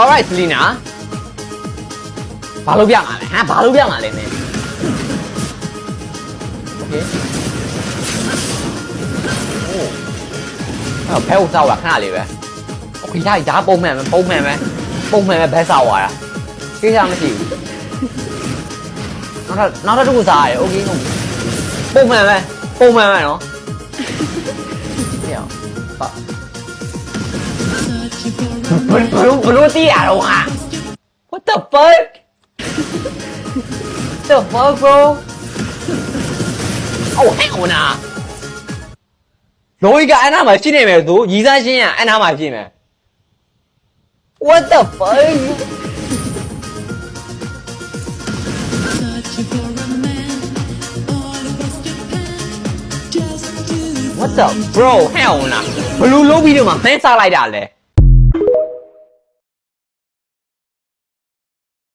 Alright Selena ဘာလို့ပြမှာလဲဟမ်ဘာလို့ပြမှာလဲမင်း Okay ဘဲကိုစောက်တာခဏလေးပဲ Okay ဒါပုံမှန်ပဲဘဲစောက်သွားတာကိစ္စမရှိဘူးနောက်တစ်ခုစားရတယ် Okay ဟုတ်ပုံမှန်ပဲနော်ဟဲ့ဘလို့တီးရတော့ဟာ What the fuck The fuck bro Oh hell nah လောကအဲ့နာမှာရှိနေမယ်သူရီးစားရှင်းရအဲ့နာမှာရှိမယ် What the fuck What the bro hell nah ဘလူးလုံးပြီးတော့မှမင်းစားလိုက်တာလဲ